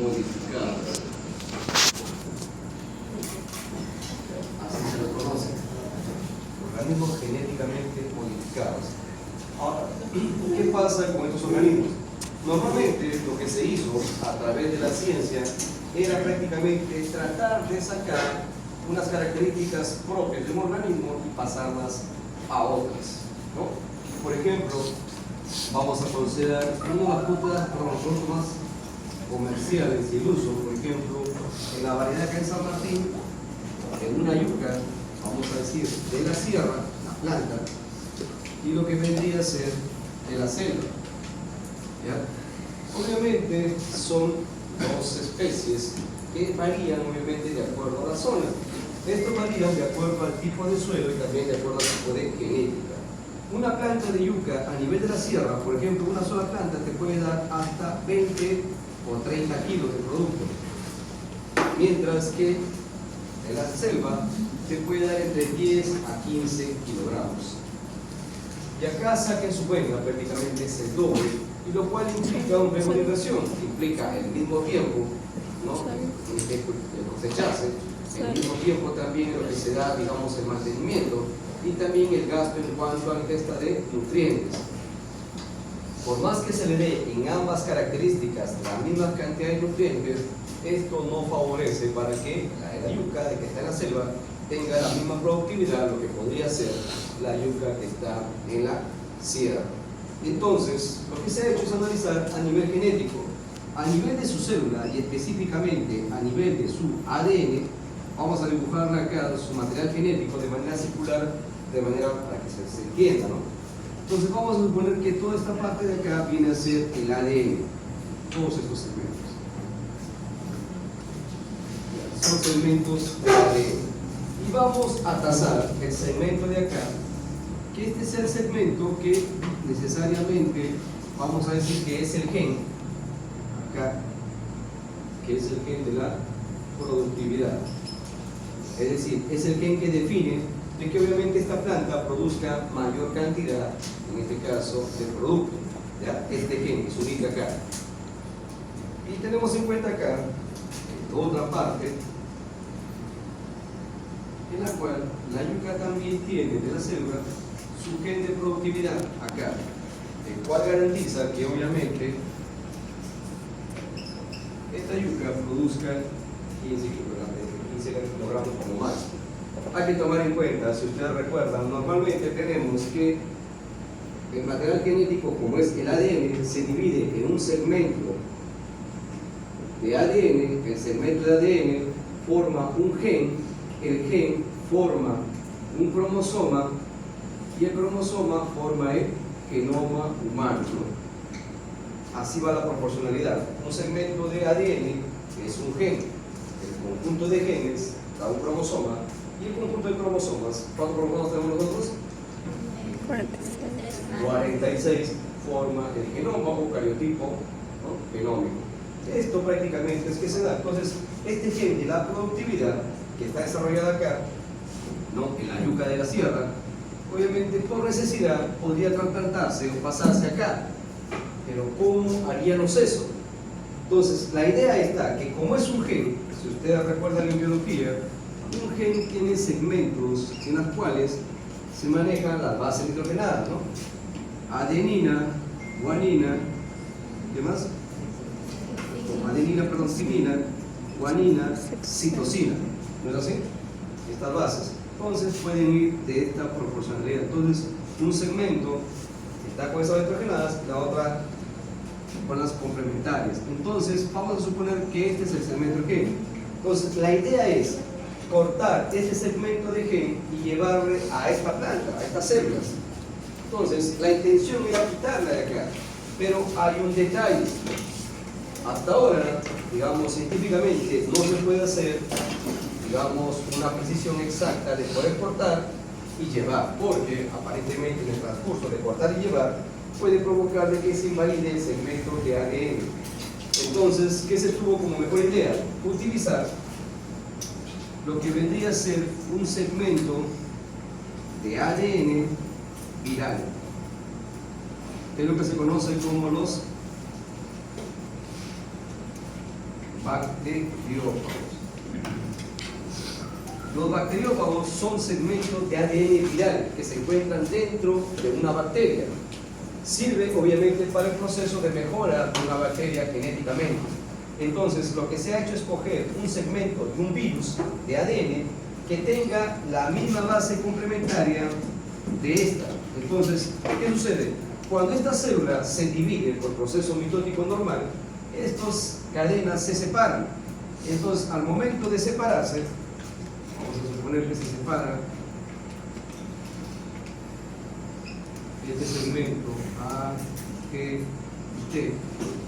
modificadas. Así se los conoce. Organismos genéticamente modificados. Ahora, ¿qué pasa con estos organismos? Normalmente lo que se hizo a través de la ciencia era prácticamente tratar de sacar unas características propias de un organismo y pasarlas a otras, ¿no? Por ejemplo, vamos a considerar unas frutas más comerciales y el uso, por ejemplo, en la variedad que hay en San Martín, en una yuca, vamos a decir, de la sierra, la planta, y lo que vendría a ser de la selva. ¿Ya? Obviamente son dos especies que varían obviamente de acuerdo a la zona. Esto varía de acuerdo al tipo de suelo y también de acuerdo al tipo de genética. Una planta de yuca a nivel de la sierra, por ejemplo, una sola planta te puede dar hasta 20 o 30 kilos de producto, mientras que en la selva te puede dar entre 10 a 15 kilogramos. Y acá saquen su cuenta, prácticamente es el doble, y lo cual implica un riesgo de inversión, implica el mismo tiempo, ¿no?, de cosecharse, el mismo tiempo también lo que se da, digamos, el mantenimiento y también el gasto en cuanto a la ingesta de nutrientes. Por más que se le dé en ambas características la misma cantidad de nutrientes, esto no favorece para que la yuca de que está en la selva tenga la misma productividad, lo que podría ser la yuca que está en la sierra. Entonces, lo que se ha hecho es analizar a nivel genético, a nivel de su célula y específicamente a nivel de su ADN. Vamos a dibujarle acá su material genético de manera circular, de manera para que se entienda, ¿no? Entonces vamos a suponer que toda esta parte de acá viene a ser el ADN, todos estos segmentos. Son segmentos de ADN. Y vamos a trazar el segmento de acá, que este es el segmento que necesariamente vamos a decir que es el gen, acá, que es el gen de la productividad. Es decir, es el gen que define de que obviamente esta planta produzca mayor cantidad, en este caso, de producto. ¿Ya? Este gen que se ubica acá. Y tenemos en cuenta acá otra parte en la cual la yuca también tiene de la selva su gen de productividad acá, el cual garantiza que obviamente esta yuca produzca 15 kilogramos como más. Hay que tomar en cuenta, si ustedes recuerdan, normalmente tenemos que el material genético, como es el ADN, se divide en un segmento de ADN. El segmento de ADN forma un gen, el gen forma un cromosoma y el cromosoma forma el genoma humano, ¿no? Así va la proporcionalidad. Un segmento de ADN es un gen, el conjunto de genes da un cromosoma y el conjunto de cromosomas, ¿cuántos cromosomas tenemos nosotros? 46 forma el genoma o cariotipo, ¿no?, genómico. Esto prácticamente es que se da. Entonces, este gen de la productividad que está desarrollada acá, ¿no?, en la yuca de la sierra, obviamente por necesidad podría trasplantarse o pasarse acá. Pero ¿cómo haríamos eso? Entonces, la idea está que como es un gen, si ustedes recuerdan en biología, un gen tiene segmentos en los cuales se manejan las bases nitrogenadas, ¿no? Adenina, guanina, ¿qué más? Adenina, perdón, timina, guanina, citosina, ¿no es así? Estas bases. Entonces pueden ir de esta proporcionalidad. Entonces, un segmento está con esas nitrogenadas, la otra con las complementarias. Entonces, vamos a suponer que este es el segmento de gen. Entonces, la idea es cortar este segmento de gen y llevarle a esta planta, a estas células. Entonces, la intención era quitarla de acá, pero hay un detalle. Hasta ahora, digamos, científicamente no se puede hacer, digamos, una precisión exacta de poder cortar y llevar, porque aparentemente en el transcurso de cortar y llevar puede provocar de que se invalide el segmento de ADN. Entonces, ¿qué se tuvo como mejor idea? Utilizar lo que vendría a ser un segmento de ADN viral, que es lo que se conoce como los bacteriófagos. Los bacteriófagos son segmentos de ADN viral que se encuentran dentro de una bacteria. Sirve obviamente para el proceso de mejora de una bacteria genéticamente. Entonces, lo que se ha hecho es coger un segmento de un virus de ADN que tenga la misma base complementaria de esta. Entonces, ¿qué sucede? Cuando esta célula se divide por proceso mitótico normal, estas cadenas se separan. Entonces, al momento de separarse, vamos a suponer que se separa este segmento A, G y T,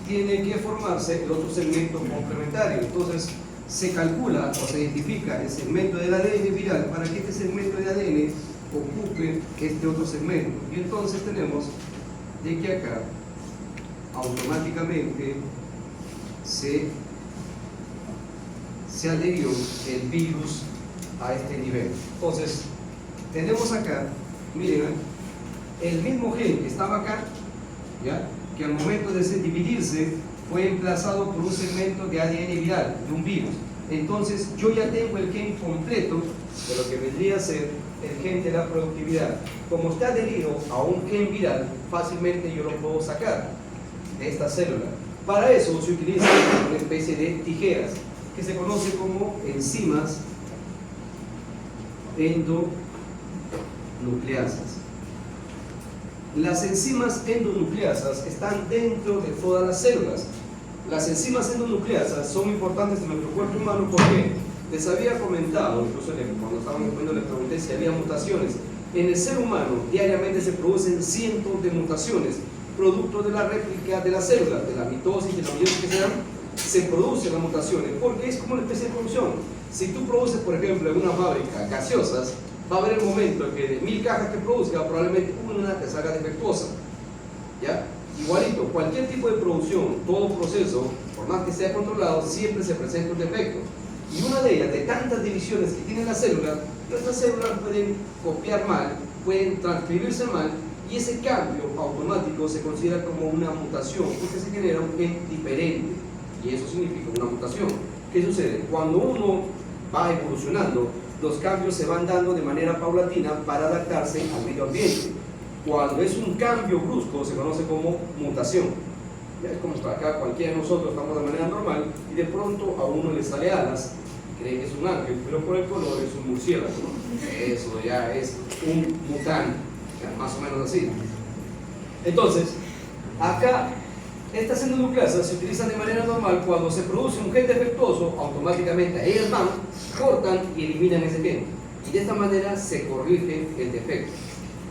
tiene que formarse el otro segmento complementario. Entonces se calcula o se identifica el segmento del ADN viral para que este segmento de ADN ocupe este otro segmento. Y entonces tenemos de que acá automáticamente se adherió el virus a este nivel. Entonces tenemos acá, miren, el mismo gen que estaba acá, ¿ya?, que al momento de dividirse fue emplazado por un segmento de ADN viral, de un virus. Entonces yo ya tengo el gen completo de lo que vendría a ser el gen de la productividad. Como está adherido a un gen viral, fácilmente yo lo puedo sacar de esta célula. Para eso se utiliza una especie de tijeras que se conoce como enzimas endonucleasas. Las enzimas endonucleasas están dentro de todas las células. Las enzimas endonucleasas son importantes en nuestro cuerpo humano porque les había comentado, incluso cuando estábamos comiendo les pregunté si había mutaciones. En el ser humano diariamente se producen cientos de mutaciones, producto de la réplica de las células, de la mitosis, de la meiosis que se dan, se producen las mutaciones, porque es como una especie de producción. Si tú produces, por ejemplo, en una fábrica gaseosas, va a haber el momento en que de 1000 cajas que produzca, probablemente una te salga defectuosa, ¿ya? Igualito, cualquier tipo de producción, todo proceso, por más que sea controlado, siempre se presenta un defecto. Y una de ellas, de tantas divisiones que tiene la célula, estas células pueden copiar mal, pueden transcribirse mal, y ese cambio automático se considera como una mutación, porque se genera un gen diferente, y eso significa una mutación. ¿Qué sucede? Cuando uno va evolucionando, los cambios se van dando de manera paulatina para adaptarse al medio ambiente. Cuando es un cambio brusco se conoce como mutación. Ya es como acá cualquiera de nosotros estamos de manera normal y de pronto a uno le sale alas, cree que es un ángel, pero por el color es un murciélago, ¿no? Eso ya es un mutante, más o menos así. Entonces, acá estas endonucleasas se utilizan de manera normal cuando se produce un gen defectuoso, automáticamente ellas van, cortan y eliminan ese gen. Y de esta manera se corrige el defecto,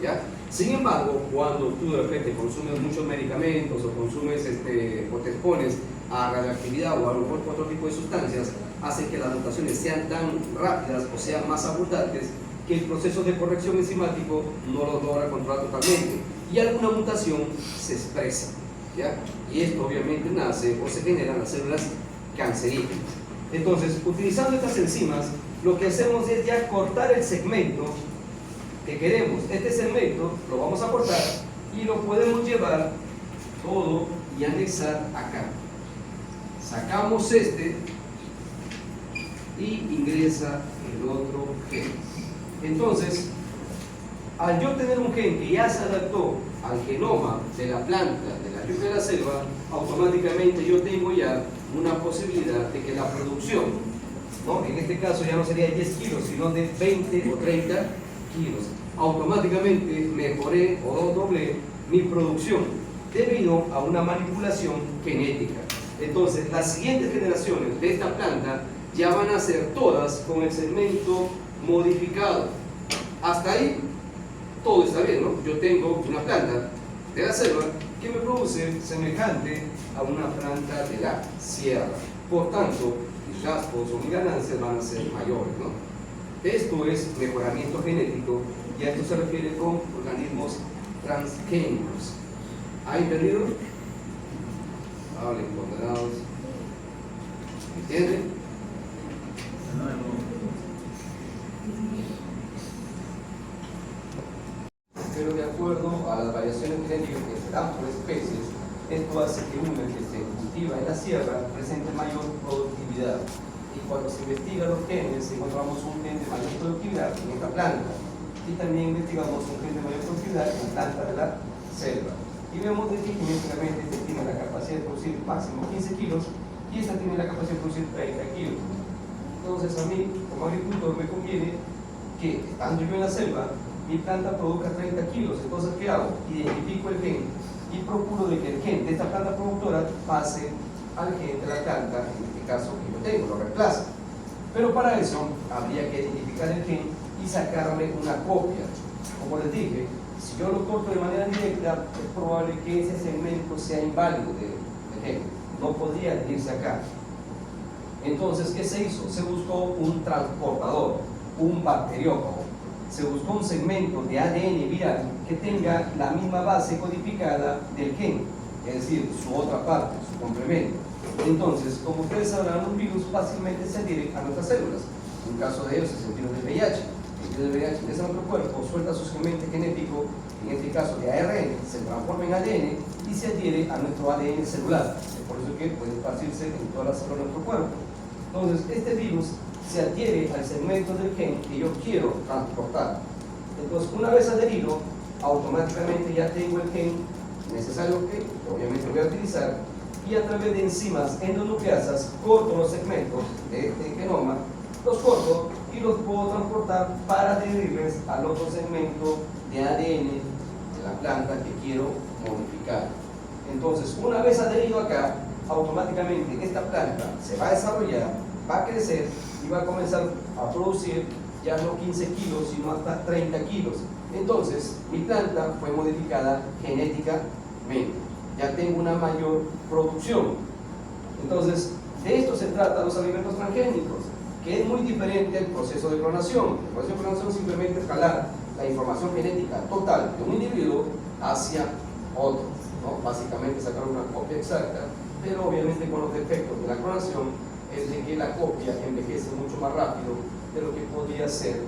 ¿ya? Sin embargo, cuando tú de repente consumes muchos medicamentos o consumes o te expones a radioactividad o a otro tipo de sustancias, hacen que las mutaciones sean tan rápidas o sean más abundantes que el proceso de corrección enzimático no lo logra controlar totalmente y alguna mutación se expresa, ¿ya? Y esto obviamente nace o se genera en las células cancerígenas. Entonces, utilizando estas enzimas, lo que hacemos es ya cortar el segmento que queremos. Este segmento lo vamos a cortar y lo podemos llevar todo y anexar acá. Sacamos este y ingresa el otro gen. Entonces, al yo tener un gen que ya se adaptó al genoma de la planta, de la yuca de la selva, automáticamente yo tengo ya una posibilidad de que la producción, ¿no?, en este caso ya no sería 10 kilos, sino de 20 o 30 kilos. Automáticamente mejoré o doblé mi producción debido a una manipulación genética. Entonces, las siguientes generaciones de esta planta ya van a ser todas con el segmento modificado. Hasta ahí todo está bien, ¿no? Yo tengo una planta de la selva que me produce semejante a una planta de la sierra. Por tanto, mis gastos o mis ganancias van a ser mayores, ¿no? Esto es mejoramiento genético y a esto se refiere con organismos transgénicos. ¿Ha entendido? Hablen ponderados. ¿Entienden? Pero de acuerdo a las variaciones genéticas que se dan por especies, esto hace que una que se cultiva en la sierra presente mayor productividad cuando se investiga los genes, encontramos un gen de mayor productividad en esta planta. Y también investigamos un gen de mayor productividad en la planta de la selva. Y vemos de que genéticamente este tiene la capacidad de producir máximo 15 kilos y esta tiene la capacidad de producir 30 kilos. Entonces a mí, como agricultor, me conviene que, estando yo en la selva, mi planta produzca 30 kilos. Entonces, ¿qué hago? Identifico el gen y procuro de que el gen de esta planta productora pase al gen de la planta, en este caso que yo tengo, lo reemplaza. Pero para eso habría que identificar el gen y sacarle una copia. Como les dije, si yo lo corto de manera directa, es probable que ese segmento sea inválido del gen, no podría irse acá. Entonces, ¿qué se hizo? Se buscó un transportador, un bacteriófago. Se buscó un segmento de ADN viral que tenga la misma base codificada del gen, es decir, su otra parte, su complemento. Entonces, como ustedes sabrán, un virus fácilmente se adhiere a nuestras células. Un caso de ellos es el virus del VIH. El virus del VIH ingresa a nuestro cuerpo, suelta su segmento genético, en este caso de ARN, se transforma en ADN y se adhiere a nuestro ADN celular. Es por eso que puede esparcirse en todas las células de nuestro cuerpo. Entonces, este virus se adhiere al segmento del gen que yo quiero transportar. Entonces, una vez adherido, automáticamente ya tengo el gen necesario que obviamente voy a utilizar, y a través de enzimas endonucleasas corto los segmentos de este genoma, los corto y los puedo transportar para adherirles al otro segmento de ADN de la planta que quiero modificar. Entonces, una vez adherido acá, automáticamente esta planta se va a desarrollar, va a crecer y va a comenzar a producir ya no 15 kilos, sino hasta 30 kilos. Entonces, mi planta fue modificada genéticamente. Ya tengo una mayor producción. Entonces, de esto se trata los alimentos transgénicos, que es muy diferente al proceso de clonación. El proceso de clonación simplemente es jalar la información genética total de un individuo hacia otro, ¿no? Básicamente sacar una copia exacta, pero obviamente con los defectos de la clonación es de que la copia envejece mucho más rápido de lo que podría ser,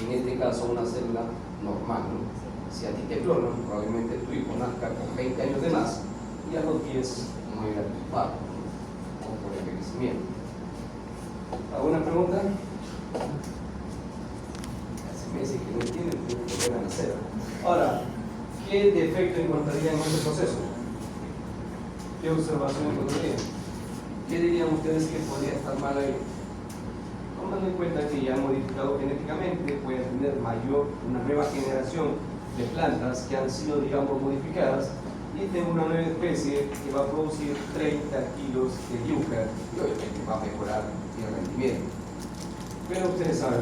en este caso, una célula normal, ¿no? Si a ti te clonan, probablemente tu hijo nazca con 20 años de más y a los 10 muera tu padre, o por envejecimiento. ¿Alguna pregunta? Casi me dice que no entienden, que volver a nacer. Ahora, ¿qué defecto encontrarían en este proceso? ¿Qué observación encontrarían? ¿Qué dirían ustedes que podría estar mal ahí? Tomando en cuenta que ya modificado genéticamente, pueden tener una nueva generación de plantas que han sido, digamos, modificadas, y tengo una nueva especie que va a producir 30 kilos de yuca y obviamente va a mejorar el rendimiento. Pero ustedes saben,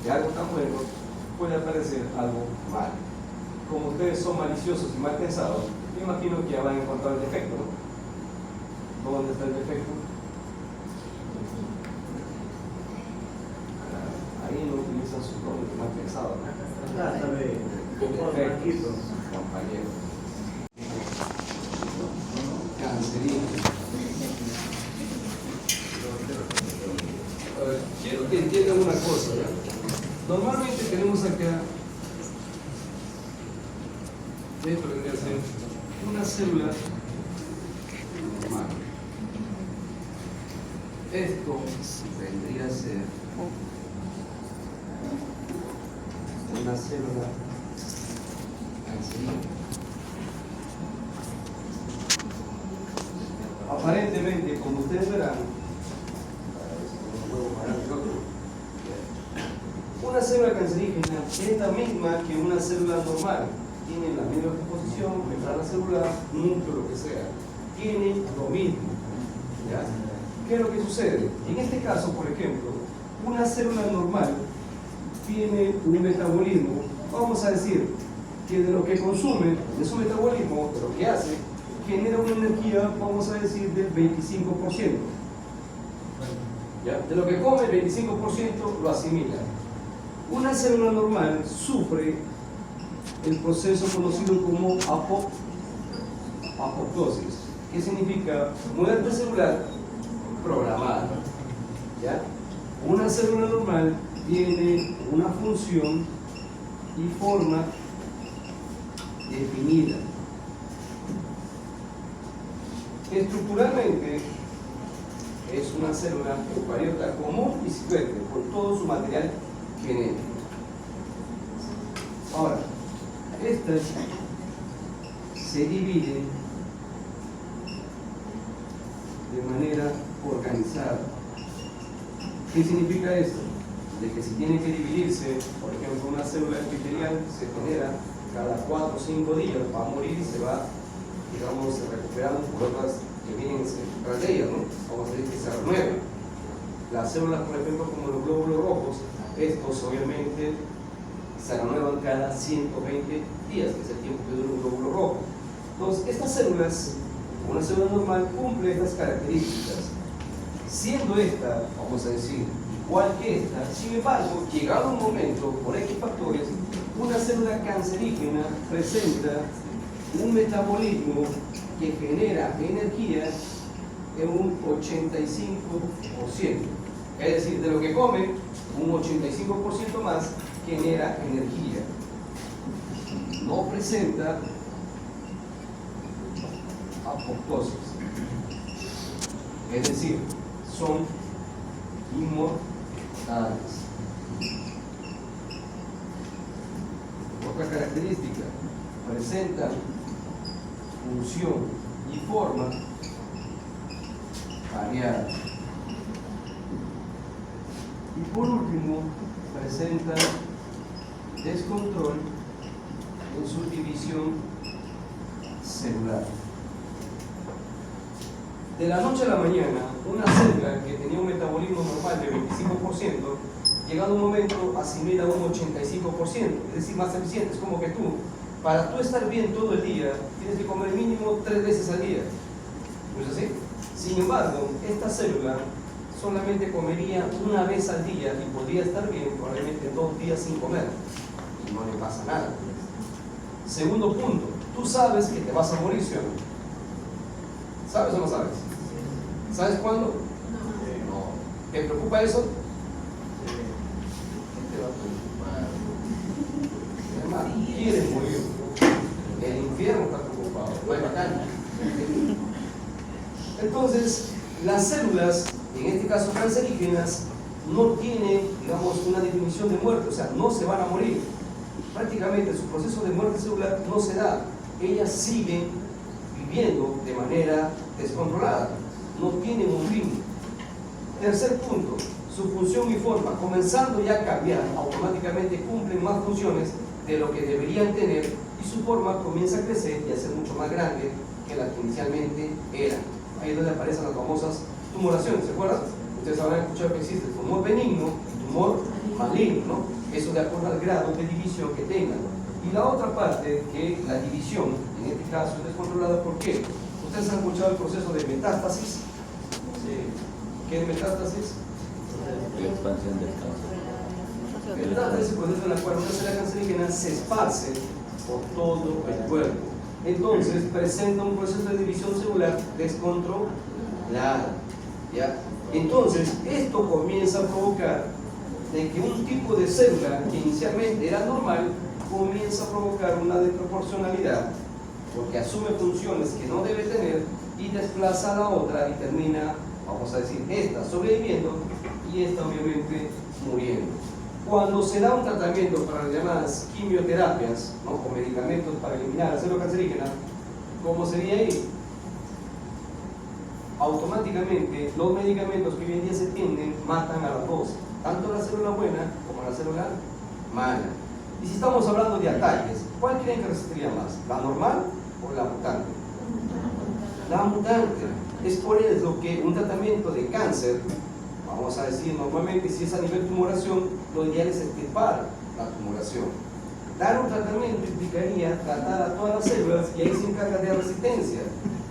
de algo tan bueno puede aparecer algo mal. Como ustedes son maliciosos y mal pensados, me imagino que ya van a encontrar el defecto, ¿no? ¿Dónde está el defecto? Ahí no utilizan sus nombres mal pensados, ¿no? Perfecto, compañero. Cancerígeno. Quiero que entiendan una cosa, ¿ya? Normalmente tenemos acá, esto vendría a ser una célula normal. Esto vendría a ser una célula cancerígena. Aparentemente, como ustedes verán, una célula cancerígena es la misma que una célula normal. Tiene la misma composición, membrana celular, núcleo, lo que sea. Tiene lo mismo. ¿Ya? ¿Qué es lo que sucede? En este caso, por ejemplo, una célula normal tiene un metabolismo, vamos a decir, que de lo que consume, de su metabolismo, de lo que hace, genera una energía, vamos a decir, del 25%. ¿Ya? De lo que come, el 25% lo asimila. Una célula normal sufre el proceso conocido como apoptosis, que significa muerte celular programada. ¿Ya? Una célula normal tiene una función y forma definida. Estructuralmente es una célula eucariota común y silvestre, por todo su material genético. Ahora, esta se divide de manera organizada. ¿Qué significa esto? De que si tiene que dividirse, por ejemplo, una célula epitelial se genera cada 4 o 5 días, va a morir y se va, digamos, recuperando por otras que vienen tras de ella, ¿no? Vamos a decir que se renueva. Las células, por ejemplo, como los glóbulos rojos, estos obviamente se renuevan cada 120 días, que es el tiempo que dura un glóbulo rojo. Entonces, estas células, una célula normal, cumple estas características. Siendo esta, vamos a decir, igual que esta, sin embargo, llegado un momento, por X factores, una célula cancerígena presenta un metabolismo que genera energía en un 85%. Es decir, de lo que come, un 85% más genera energía. No presenta apoptosis. Es decir, son inmortales. Otra característica, presenta función y forma variada. Y por último, presenta descontrol en su división celular. De la noche a la mañana, una célula que tenía un metabolismo normal de 25%, llegado un momento asimila un 85%, es decir, más eficiente. Es como que tú, para tú estar bien todo el día, tienes que comer mínimo 3 veces al día. ¿No es así? Sin embargo, esta célula solamente comería una vez al día y podría estar bien probablemente 2 días sin comer y no le pasa nada. Segundo punto, tú sabes que te vas a morir, ¿sí o no? ¿Sabes o no sabes? ¿Sabes cuándo? No. ¿Te preocupa eso? ¿Qué te va a preocupar? Hermano, quieres morir. El infierno está preocupado. No hay bacán. Entonces, las células, en este caso cancerígenas, no tienen, digamos, una definición de muerte, o sea, no se van a morir. Prácticamente su proceso de muerte celular no se da. Ellas siguen viviendo de manera descontrolada, no tienen un fin. Tercer punto, su función y forma, comenzando ya a cambiar, automáticamente cumplen más funciones de lo que deberían tener y su forma comienza a crecer y a ser mucho más grande que la que inicialmente era. Ahí es donde aparecen las famosas tumoraciones, ¿se acuerdan? Ustedes habrán escuchado que existe el tumor benigno y tumor maligno, ¿no? Eso de acuerdo al grado de división que tengan. Y la otra parte, que la división, en este caso, es descontrolada. ¿Por qué? ¿Ustedes han escuchado el proceso de metástasis? Sí. ¿Qué es metástasis? La expansión del cáncer. Metástasis es el proceso en el cual una célula cancerígena se esparce por todo el cuerpo. Entonces, presenta un proceso de división celular descontrolada. ¿Ya? Entonces, esto comienza a provocar de que un tipo de célula que inicialmente era normal comienza a provocar una desproporcionalidad porque asume funciones que no debe tener y desplaza a la otra y termina, vamos a decir, esta sobreviviendo y esta obviamente muriendo. Cuando se da un tratamiento para las llamadas quimioterapias, ¿no?, o medicamentos para eliminar la célula cancerígena, ¿cómo sería ahí? Automáticamente los medicamentos que hoy en día se tienden matan a las dos, tanto la célula buena como la célula mala. Y si estamos hablando de ataques, ¿cuál creen que resistiría más? ¿La normal o la mutante? La mutante. Es por eso que un tratamiento de cáncer, vamos a decir, normalmente si es a nivel tumoración, lo ideal es extirpar la tumoración. Dar un tratamiento implicaría tratar a todas las células y ahí se encarga de la resistencia.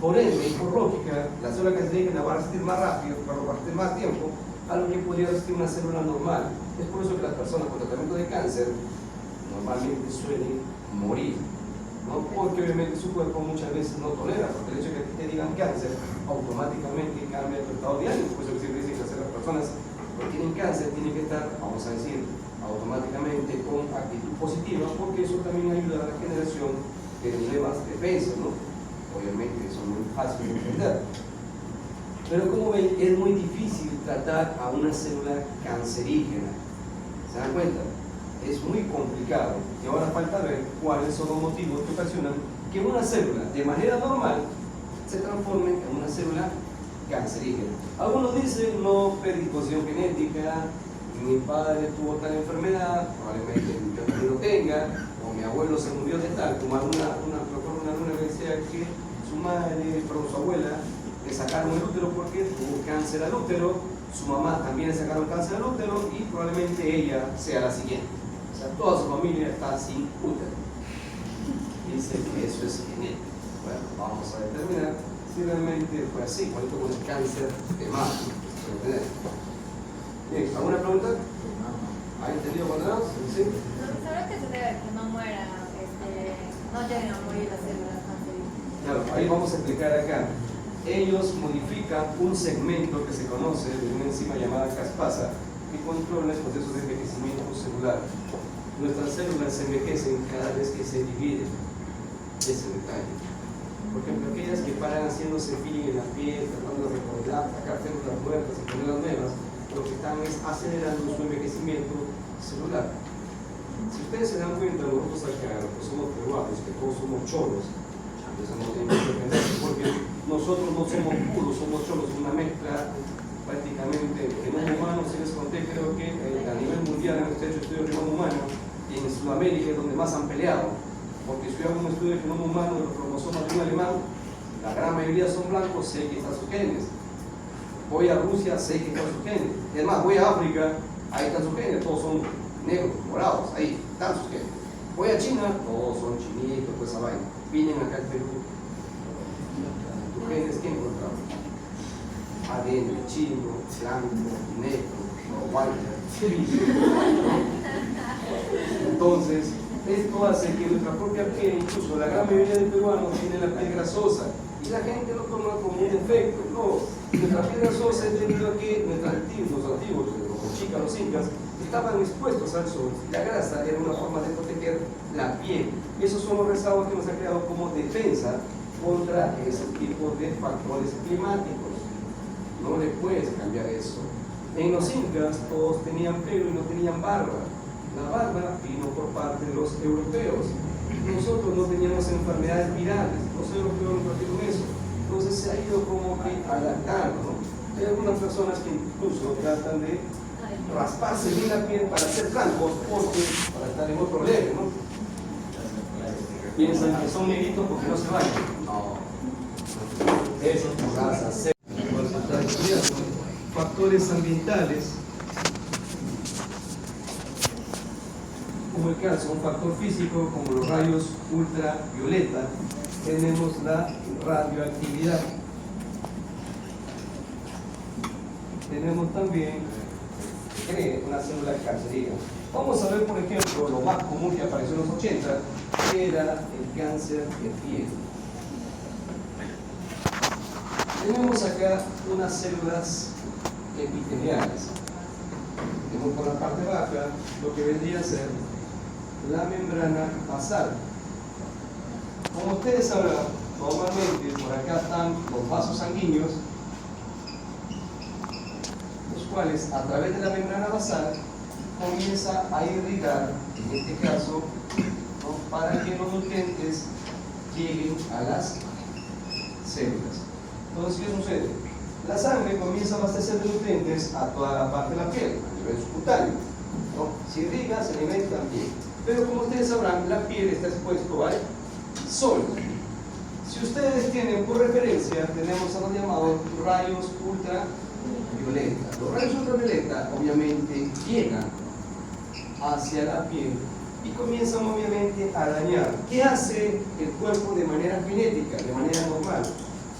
Por ende, y por lógica, la célula cancerígena va a resistir más rápido, va a resistir más tiempo a lo que podría resistir una célula normal. Es por eso que las personas con tratamiento de cáncer normalmente suelen morir, ¿no? Porque obviamente su cuerpo muchas veces no tolera, porque el hecho de que te digan cáncer automáticamente cambia tu estado de ánimo. Por eso que siempre dicen que las personas que tienen cáncer tienen que estar, vamos a decir, automáticamente con actitud positiva, porque eso también ayuda a la generación de nuevas defensas, ¿no? Obviamente eso no es fácil de entender. Pero como ven, es muy difícil tratar a una célula cancerígena. ¿Se dan cuenta? Es muy complicado. Y ahora falta ver cuáles son los motivos que ocasionan que una célula, de manera normal, se transforme en una célula cancerígena. Algunos dicen no predisposición genética, mi padre tuvo tal enfermedad, probablemente yo también lo tenga, o mi abuelo se murió de tal, como una alumna que decía que su madre, perdón, su abuela, le sacaron el útero porque tuvo cáncer al útero, su mamá también le sacaron cáncer al útero y probablemente ella sea la siguiente. O sea, toda su familia está sin útero. Dice que eso es genético. Bueno, vamos a determinar si realmente fue así, cuánto con el cáncer de mama. Bien, ¿alguna pregunta? ¿Ha entendido cuando no? ¿Sí? ¿Sabes qué se debe que no muera, no lleguen a morir las células cancerígenas? Claro, ahí vamos a explicar acá. Ellos modifican un segmento que se conoce de una enzima llamada caspasa que controla el proceso de envejecimiento celular. Nuestras células se envejecen cada vez que se dividen. Ese detalle. Por ejemplo, aquellas que paran haciéndose peeling en la piel, tratando de recordar, sacar células muertas y poner las nuevas, lo que están es acelerando su envejecimiento celular. Si ustedes se dan cuenta, nosotros acá, que somos peruanos, que todos somos cholos, eso no tiene mucho que ver, porque nosotros no somos puros, somos cholos, una mezcla prácticamente genoma humano. Si les conté, creo que a nivel mundial hemos hecho estudios de genoma humano, y en Sudamérica es donde más han peleado, porque si yo hago un estudio de genoma humano de los cromosomas de un alemán, la gran mayoría son blancos, sé que están sus genes. Voy a Rusia, sé que están sus genes. Es más, voy a África, ahí están sus genes, todos son negros, morados, ahí están sus genes. Voy a China, todos son chinitos, toda esa vaina. Vienen acá al Perú. ¿Tus genes quién encontramos? ADN, chino, blanco, negro, white. Entonces, esto hace que nuestra propia piel, incluso la gran mayoría de peruanos, tiene la piel grasosa. Y la gente lo toma como un defecto. No, nuestra piel grasosa es debido a que los antiguos, los chicas, los incas, estaban expuestos al sol. La grasa era una forma de proteger la piel. Esos son los rezagos que nos han creado como defensa contra ese tipo de factores climáticos. No le puedes cambiar eso. En los incas todos tenían pelo y no tenían barba. La barba vino por parte de los europeos. Nosotros no teníamos enfermedades virales, los europeos no trajeron eso. Entonces se ha ido como que adaptando, ¿no? Hay algunas personas que incluso tratan de rasparse bien la piel para ser blancos, porque para estar en otro level, ¿no? Piensan que son negritos porque no se bañan. No. Eso es por raza. Factores ambientales, como el caso, un factor físico como los rayos ultravioleta, tenemos la radioactividad. Tenemos también una célula cancerígena. Vamos a ver, por ejemplo, lo más común que apareció en los 80, que era el cáncer de piel. Tenemos acá unas células epiteliales. Tenemos por la parte baja lo que vendría a ser la membrana basal. Como ustedes sabrán, normalmente por acá están los vasos sanguíneos, los cuales a través de la membrana basal comienza a irrigar, en este caso, ¿no?, para que los nutrientes lleguen a las células. Entonces, ¿qué sucede? La sangre comienza a abastecer de nutrientes a toda la parte de la piel, a nivel subcutáneo, ¿no? Si irriga, se alimenta bien. Pero como ustedes sabrán, la piel está expuesta al sol. Si ustedes tienen por referencia, tenemos a los llamados rayos ultravioleta. Los rayos ultravioleta obviamente llegan hacia la piel y comienzan obviamente a dañar. ¿Qué hace el cuerpo de manera genética, de manera normal?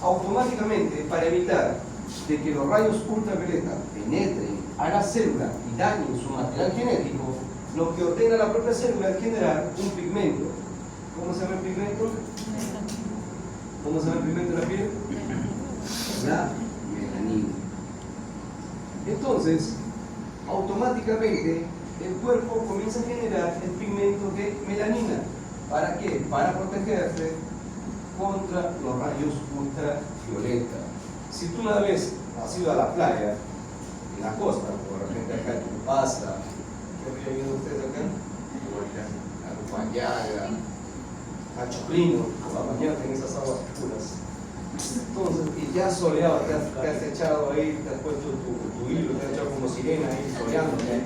Automáticamente, para evitar de que los rayos ultravioleta penetren a la célula y dañen su material genético, lo que ordena la propia célula es generar un pigmento. ¿Cómo se llama el pigmento? ¿Cómo se llama el pigmento de la piel? La melanina. Entonces, automáticamente el cuerpo comienza a generar el pigmento de melanina. ¿Para qué? Para protegerse contra los rayos ultravioleta. Si tú una vez has ido a la playa, en la costa, por ejemplo acá en Pasta, ¿qué río vienen ustedes acá? A Lupayaga, a Choplino, por la mañana en esas aguas puras. Entonces, y ya soleado, te has echado ahí, te has puesto tu hilo, te has echado como sirena ahí soleándote.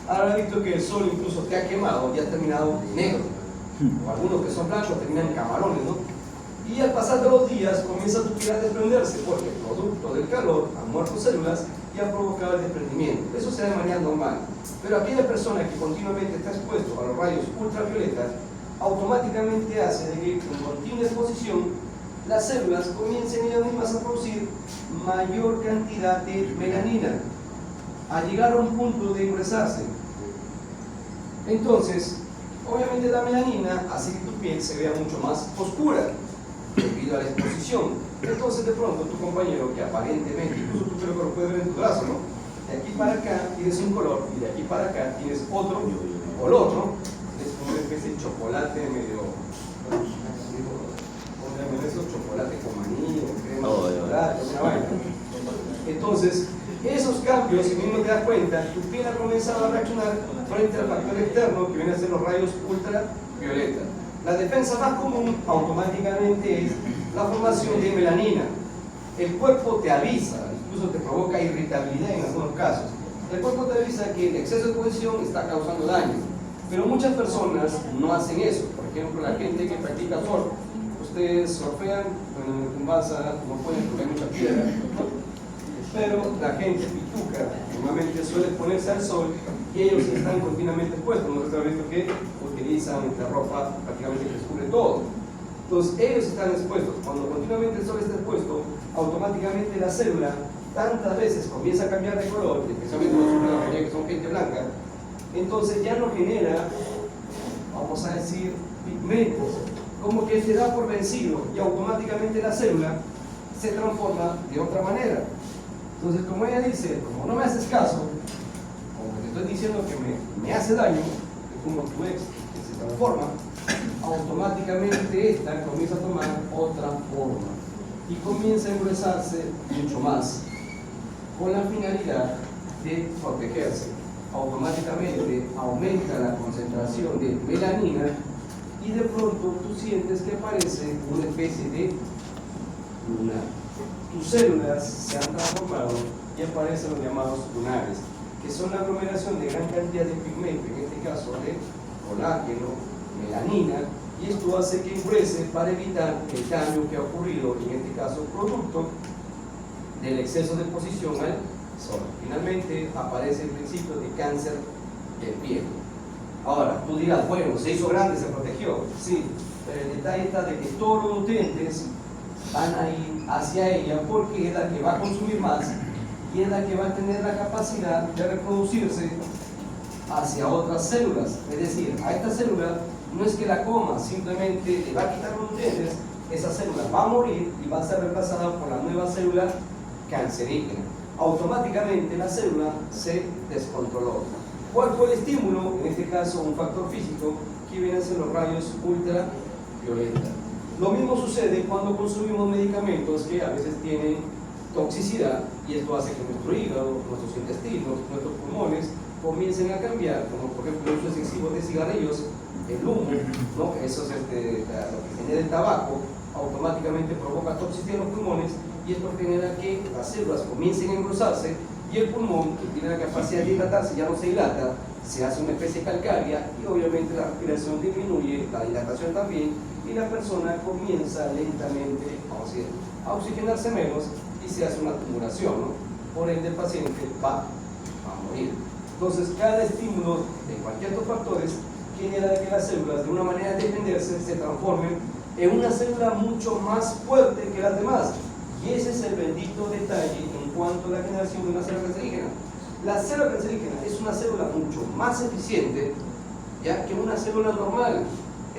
Ahora has visto que el sol incluso te ha quemado y has terminado negro. O algunos que son blancos terminan en camarones, ¿no? Y al pasar de los días comienza tu piel a desprenderse porque producto del calor han muerto células y han provocado el desprendimiento. Eso se da de manera normal. Pero aquella persona que continuamente está expuesto a los rayos ultravioletas automáticamente hace de que en continua exposición las células comiencen ellas mismas a producir mayor cantidad de melanina a llegar a un punto de engrosarse. Entonces, obviamente la melanina hace que tu piel se vea mucho más oscura debido a la exposición. Entonces de pronto tu compañero, que aparentemente, incluso tú creo que lo puedes ver en tu brazo, ¿no? De aquí para acá tienes un color y de aquí para acá tienes otro color, ¿no? Es como una especie de chocolate medio... esos chocolates con maní o crema de chocolate, una vaina. Entonces, esos cambios, si mismo te das cuenta, tu piel ha comenzado a reaccionar frente al factor externo que viene a ser los rayos ultravioleta. La defensa más común automáticamente es la formación de melanina. El cuerpo te avisa, incluso te provoca irritabilidad en algunos casos. El cuerpo te avisa que el exceso de exposición está causando daño. Pero muchas personas no hacen eso. Por ejemplo, la gente que practica surf. Ustedes surfean, bueno, en Tumbaza no pueden porque hay mucha piedra, ¿no? Pero la gente pituca normalmente suele ponerse al sol y ellos están continuamente expuestos. Nosotros hemos visto que utilizan la ropa prácticamente que cubre todo. Entonces ellos están expuestos. Cuando continuamente el sol está expuesto, automáticamente la célula tantas veces comienza a cambiar de color, especialmente los que son gente blanca, entonces ya no genera, vamos a decir, pigmentos, como que se da por vencido y automáticamente la célula se transforma de otra manera. Entonces, como ella dice, como no me haces caso, como te estoy diciendo que me hace daño, es como tu ex que se transforma, automáticamente esta comienza a tomar otra forma y comienza a engrosarse mucho más con la finalidad de protegerse. Automáticamente aumenta la concentración de melanina y de pronto tú sientes que aparece una especie de lunar. Tus células se han transformado y aparecen los llamados lunares, que son la aglomeración de gran cantidad de pigmento, en este caso de colágeno, melanina, y esto hace que engrose para evitar el daño que ha ocurrido, en este caso producto del exceso de exposición al sol. Finalmente aparece el principio de cáncer de piel. Ahora, tú dirás, bueno, se hizo grande, se protegió. Sí, pero el detalle está de que todos los nutrientes van a ir hacia ella porque es la que va a consumir más y es la que va a tener la capacidad de reproducirse hacia otras células. Es decir, a esta célula no es que la coma, simplemente le va a quitar los nutrientes, esa célula va a morir y va a ser reemplazada por la nueva célula cancerígena. Automáticamente la célula se descontroló. ¿Cuál fue el estímulo? En este caso, un factor físico que viene a ser los rayos ultravioleta. Lo mismo sucede cuando consumimos medicamentos que a veces tienen toxicidad y esto hace que nuestro hígado, nuestros intestinos, nuestros pulmones comiencen a cambiar, como por ejemplo el uso excesivo de cigarrillos, el humo, ¿no? Eso es lo que genera el tabaco, automáticamente provoca toxicidad en los pulmones y esto genera que las células comiencen a engrosarse y el pulmón, que tiene la capacidad de dilatarse, ya no se dilata, se hace una especie calcárea y obviamente la respiración disminuye, la dilatación también, y la persona comienza lentamente, vamos a decir, a oxigenarse menos y se hace una acumulación, ¿no? Por ende el paciente va a morir. Entonces cada estímulo de cualquier otros factores genera que las células de una manera de defenderse se transformen en una célula mucho más fuerte que las demás. Y ese es el bendito detalle en cuanto a la generación de una célula cancerígena. La célula cancerígena es una célula mucho más eficiente ya que una célula normal.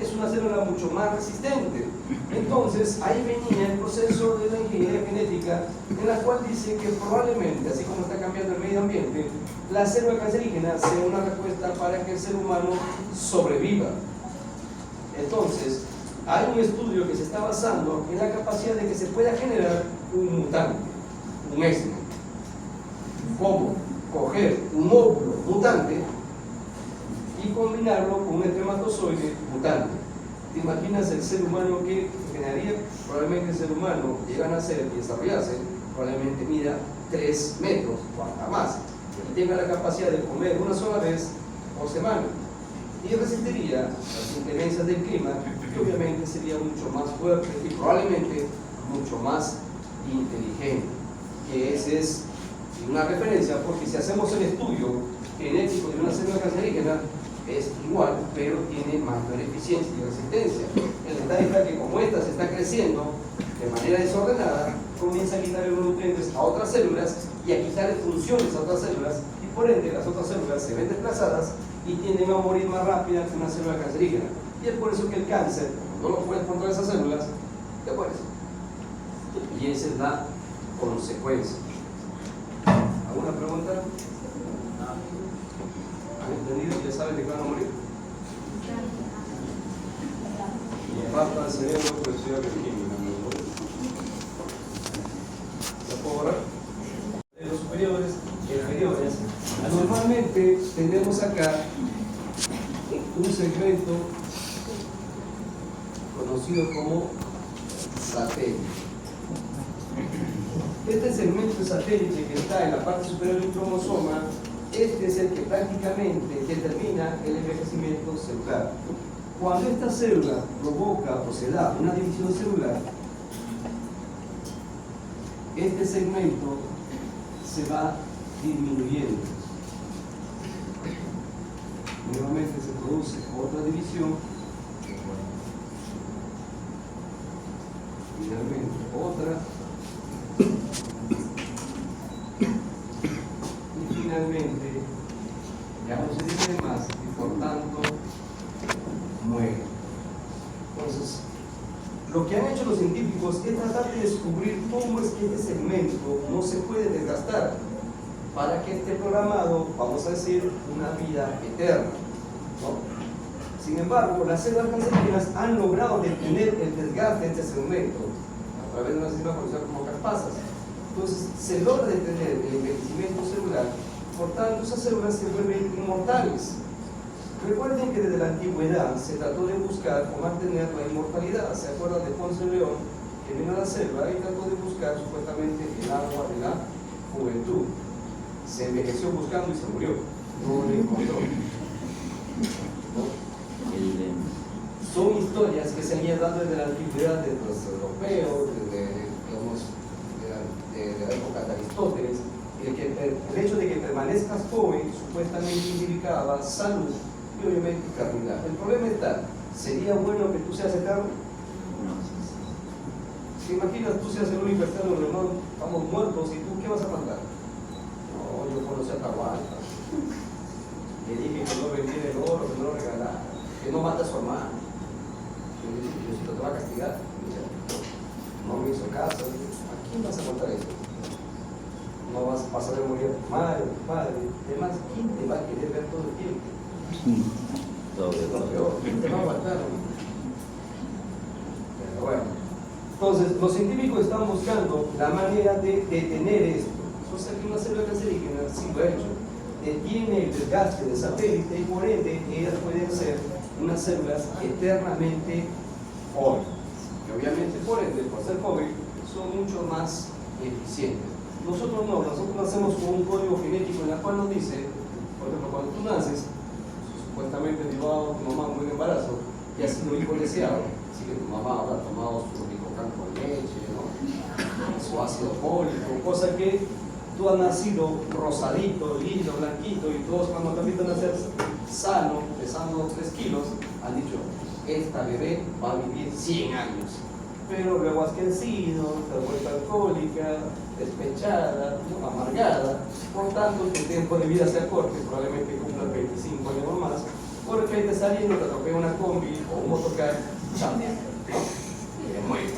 Es una célula mucho más resistente. Entonces, ahí venía el proceso de la ingeniería genética, en la cual dice que probablemente, así como está cambiando el medio ambiente, la célula cancerígena sea una respuesta para que el ser humano sobreviva. Entonces, hay un estudio que se está basando en la capacidad de que se pueda generar un mutante. un éxito. ¿Cómo? Coger un óvulo mutante y combinarlo con un espermatozoide mutante. ¿Te imaginas el ser humano que generaría? Probablemente el ser humano llega a nacer y desarrollarse, probablemente mida 3 metros o hasta más, y tenga la capacidad de comer una sola vez por semana. Y resistiría las inclemencias del clima, que obviamente sería mucho más fuerte y probablemente mucho más inteligente. Que esa es una referencia, porque si hacemos el estudio genético de una célula cancerígena, es igual, pero tiene mayor eficiencia y resistencia. El detalle está que como esta se está creciendo de manera desordenada, comienza a quitarle los nutrientes a otras células y a quitarle funciones a otras células, y por ende las otras células se ven desplazadas y tienden a morir más rápida que una célula cancerígena. Y es por eso que el cáncer, cuando no lo puedes controlar esas células, te mueres. Y esa es la consecuencia. ¿Alguna pregunta? ¿Han entendido? ¿Ya saben de qué van a morir? Y falta el cerebro por estudiar bioquímica. ¿Ya puedo borrar? De los superiores, inferiores, normalmente tenemos acá un segmento conocido como satélite. Este segmento de satélite que está en la parte superior del cromosoma, este es el que prácticamente determina el envejecimiento celular. Cuando esta célula provoca o se da una división celular, este segmento se va disminuyendo. Nuevamente se produce otra división, finalmente otra, y finalmente ya no se dice más y por tanto muere. Entonces, lo que han hecho los científicos es tratar de descubrir cómo es que este segmento no se puede desgastar para que esté programado, vamos a decir, una vida eterna, ¿no? Sin embargo, las células cancerígenas han logrado detener el desgaste de este segmento a través de una enzima conocida como caspasas. Entonces, se logra detener el envejecimiento celular, por tanto, esas células se vuelven inmortales. Recuerden que desde la antigüedad se trató de buscar o mantener la inmortalidad. ¿Se acuerdan de Ponce de León, que vino a la selva y trató de buscar supuestamente el agua de la juventud? Se envejeció buscando y se murió. No lo encontró. ¿No? Son historias que se han ido dando desde la antigüedad de los europeos, desde, digamos, de la época de Aristóteles. El hecho de que permanezcas joven supuestamente indicaba salud y obviamente carnidad. El problema está, ¿sería bueno que tú seas eterno? ¿Te imaginas tú seas el único eterno, hermano? Estamos muertos y tú, ¿qué vas a mandar? No, yo conocí a Tahualpa. Le dije que no vendiera el oro, que no lo regalara, que no mata a su hermano. Yo le dije, Diosito te va a castigar. No me hizo caso. ¿A quién vas a contar eso? No vas a pasar de morir a tu madre, a tu padre. Además, ¿quién te va a querer ver todo el tiempo? Lo peor, ¿quién te va a aguantar? Pero bueno. Entonces, los científicos están buscando la manera de detener esto. O sea, que una célula cancerígena, sí lo ha hecho, detiene el desgaste del satélite y por ende ellas pueden ser unas células eternamente jóvenes. Y obviamente por ende, por ser jóvenes, son mucho más eficientes. Nosotros no, nosotros nacemos con un código genético en el cual nos dice, por ejemplo, cuando tú naces, supuestamente derivado de tu mamá muy de embarazo, y ha sido hijo deseado, así que tu mamá habrá tomado su ricocan con leche, ¿no? Su ácido fólico, cosa que tú has nacido rosadito, lindo, blanquito, y todos cuando te han visto nacer sano, pesando 3 kilos, han dicho, esta bebé va a vivir 100 años. Pero luego has crecido, te has vuelto alcohólica, despechada, ¿no? Amargada, por tanto tu tiempo de vida se acorte, probablemente cumplas 25 años o más, porque ahí te saliendo, te atropella una combi o un motocar, chambea, ¿no? Y te mueres.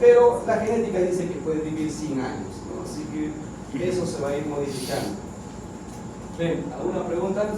Pero la genética dice que puedes vivir 100 años, ¿no? Así que eso se va a ir modificando. ¿Ven? ¿Alguna pregunta?